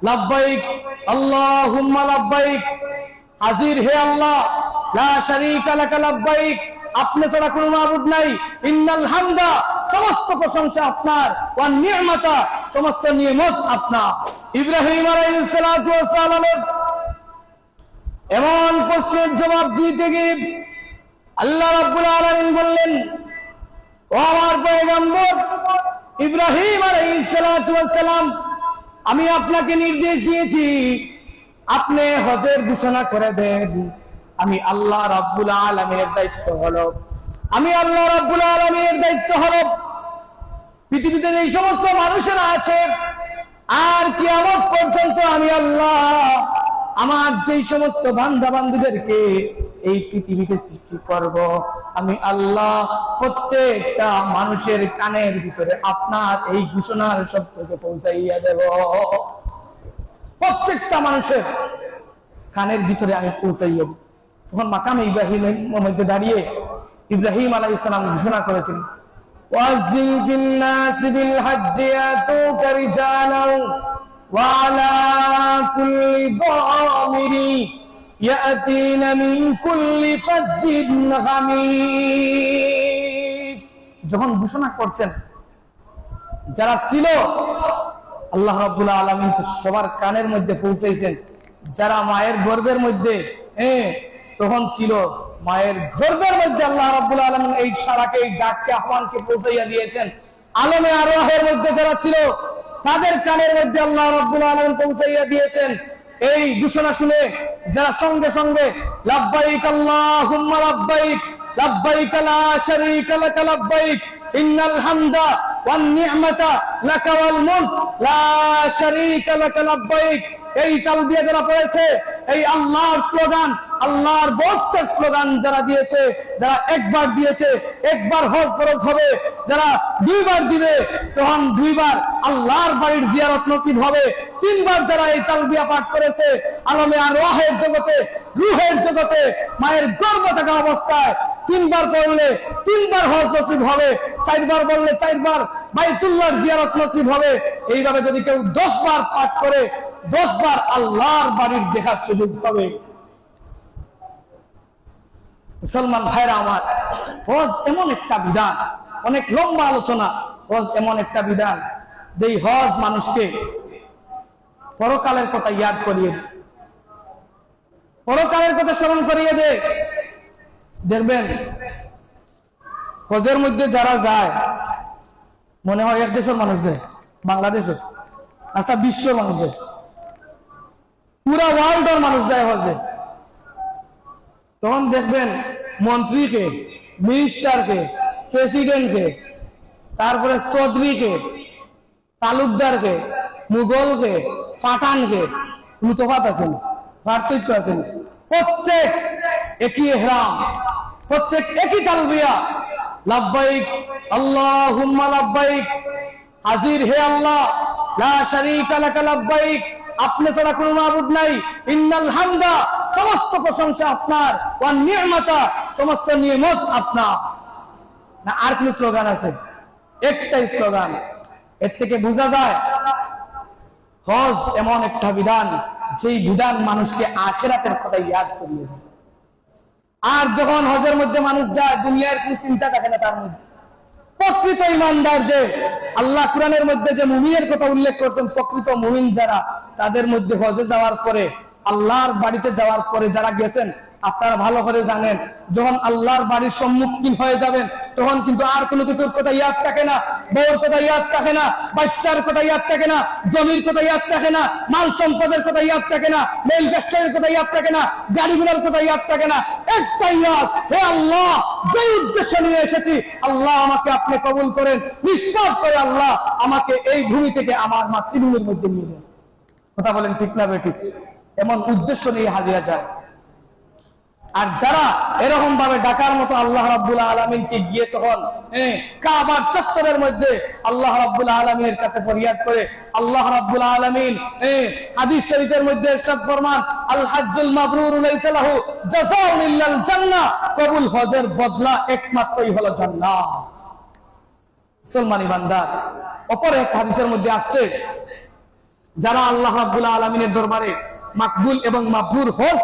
লাব্বাইক আল্লাহুম্মা লাব্বাইক, হাজির হে আল্লাহ, লা শারীকা লাকা লাব্বাইক, আপনি ছাড়া কোনো মাবুদ নাই, ইন্নাল হামদা, সমস্ত প্রশংসা আপনার, ওয়ান নি'মাতা, সমস্ত নিয়ামত আপনার। ইব্রাহিম আলাইহিস সালাতু ওয়াস সালামের এমন প্রশ্নের জবাব দিতে গিয়ে আল্লাহ রাব্বুল আলামিন বললেন, ও আমার পয়গম্বর ইব্রাহিম আলাইহিস সালাতু ওয়াস সালাম, আমি আপনাকে নির্দেশ দিয়েছি আপনি হজের ঘোষণা করে দেন। আমি আল্লাহ রাব্বুল আলামিনের দায়িত্ব হলো পৃথিবীতে যে সমস্ত মানুষেরা আছে আর কিয়ামত পর্যন্ত আমি আল্লাহ আমার যেই সমস্ত বান্দা বান্দীদেরকে এই পৃথিবীতে সৃষ্টি করব, আমি আল্লাহ প্রত্যেকটা মানুষের কানের ভিতরে আপনার এই ঘোষণার শব্দকে পৌঁছাইয়া দেব। প্রত্যেকটা মানুষের কানের ভিতরে আমি পৌঁছাইয়া দেব। তখন মাকামে ইব্রাহিমের মধ্যে দাঁড়িয়ে ইব্রাহিম আলাইহিস সালাম ঘোষণা করেছেন, ওয়াজিন ফিন নাস বিল হজ্জ ইয়াতুকা রিজালান ওয়া আলা কুল্লি দামিরি ইয়াতিনা মিন কুল্লি ফাজ্জিন হামিদ। যখন ঘোষণা করছেন, যারা ছিল আল্লাহ রাব্বুল আলামিন তো সবার কানের মধ্যে পৌঁছাইছেন। যারা মায়ের গর্ভের মধ্যে তখন ছিল, মায়ের গর্ভের মধ্যে আল্লাহ রাব্বুল আলামিন এই সারাকে, এই ডাককে, আহ্বানকে পৌঁছাইয়া দিয়েছেন। আলমে আরওয়াহের মধ্যে যারা ছিল তাদের কানের মধ্যে আল্লাহ রাব্বুল আলামিন পৌঁছাইয়া দিয়েছেন। এই ঘোষণা শুনে যারা সঙ্গে সঙ্গে লাব্বাইক আল্লাহুম্মা লাব্বাইক, লাব্বাইক লা শারীকা লাকা লাব্বাইক, ইন্নাল হামদা ওয়ান নি'মাতা লাকা ওয়াল মুলক লা শারীকা লাকা লাব্বাইক, এই তালবিয়া যারা পড়েছে, এই আল্লাহর স্লোগান, আল্লাহর বক্তের স্লোগান যারা দিয়েছে, যারা একবার দিয়েছে একবার হজ ফরজ হবে, যারা দুইবার দিবে তখন দুইবার আল্লাহর বাড়ির জিয়ারত নসিব হবে, তিনবার যারা এই তালবিয়া পাঠ করেছে আলমে আরওয়াহের জগতে, রূহের জগতে মায়ের গর্ভ থাকা অবস্থায় তিনবার পড়লে তিনবার হজ নসিব হবে, চারবার বললে চারবার বাইতুল্লাহর জিয়ারত নসিব হবে। এইভাবে যদি কেউ 10 বার পাঠ করে 10 বার আল্লাহর বাড়ির দেখার সুযোগ পাবে। মুসলমান ভাইরা আমার, হজ এমন একটা বিধান, অনেক লম্বা আলোচনা। হজ এমন একটা বিধান যেই হজ মানুষকে পরকালের কথা ইয়াদ করিয়ে দেয়, পরকালের কথা স্মরণ করিয়ে দেয়। দেখবেন হজের মধ্যে যারা যায় মনে হয় এক দেশের মানুষ যায়, বাংলাদেশের, আচ্ছা বিশ্বের মানুষ যায়, পুরা ওয়ার্ল্ডের মানুষ যায় হজে। তখন দেখবেন মন্ত্রীকে, মিনিস্টারকে, প্রেসিডেন্টকে, তারপরে চৌধুরীকে, তালুকদারকে, মুঘলকে, পাঠানকে কোনো তফাৎ আছেন, পার্থক্য আছেন? প্রত্যেক একই ইহরাম, প্রত্যেক একই তালবিয়া, লাব্বাইক আল্লাহুম্মা লাব্বাইক, হাজির হে আল্লাহ, লা শারীকা লাকা লাব্বাইক, আপনি ছাড়া কোনো মাবুদ নাই, ইন্নাল হামদা, সমস্ত প্রশংসা আপনার, ওয়ান নি'মাতা, সমস্ত নিয়ামত আপনার। না আর কোন স্লোগান আছে? একটাই স্লোগান। এর থেকে বোঝা যায় হজ এমন একটা বিধান যেই বিধান মানুষকে আখিরাতের কথা ইয়াদ করিয়ে দেয়। আর যখন হজের মধ্যে মানুষ যায় দুনিয়ার কোন চিন্তা থাকে না তার মধ্যে। প্রকৃত ইমানদার যে আল্লাহ কোরআনের মধ্যে যে মুমিনের কথা উল্লেখ করছেন, প্রকৃত মুমিন যারা, তাদের মধ্যে হজে যাওয়ার পরে, আল্লাহর বাড়িতে যাওয়ার পরে যারা গেছেন, আপনারা ভালো করে জানেন যখন আল্লাহর বাড়ির সম্মুখীন হয়ে যাবেন তখন কিন্তু আর কোনো কিছুর কথা ইয়াদ থাকে না, বউর কথা ইয়াদ থাকে না, বাচ্চার কথা ইয়াদ থাকে না, জমির কথা ইয়াদ থাকে না, মাল সম্পদের কথা ইয়াদ থাকে না, মেল বেস্টের কথা ইয়াদ থাকে না, গাড়ি ঘোড়ার কথা ইয়াদ থাকে না। একটা ইয়াদ, হে আল্লাহ, যে উদ্দেশ্য নিয়ে এসেছি আল্লাহ আমাকে আপনি কবুল করেন, নিষ্পাপ করে আল্লাহ আমাকে এই ভূমি থেকে আমার মাতৃভূমির মধ্যে নিয়ে দেন। কথা বলেন ঠিক না বেঠিক? এমন উদ্দেশ্য নিয়ে হাজিরা যায়। আর যারা এরকম ভাবে ডাকার মতো আল্লাহ রাব্বুল আলামিনকে গিয়ে তখন কাবার চত্বরের মধ্যে আল্লাহ রাব্বুল আলামিনের কাছে ফরিয়াদ করে, আল্লাহ রাব্বুল আলামিন হাদিস শরীফের মধ্যে ইরশাদ ফরমান, আল হাজ্জুল মাবরুর লাইসা লাহু জাযাউন ইল্লাল জান্নাহ, কবুল হজের বদলা একমাত্রই হলো জান্নাত। মুসলমান ইমানদার, অপর এক হাদিসের মধ্যে আসছে যারা আল্লাহ রাব্বুল আলামিনের দরবারে মাকবুল এবং মাবরুর হজ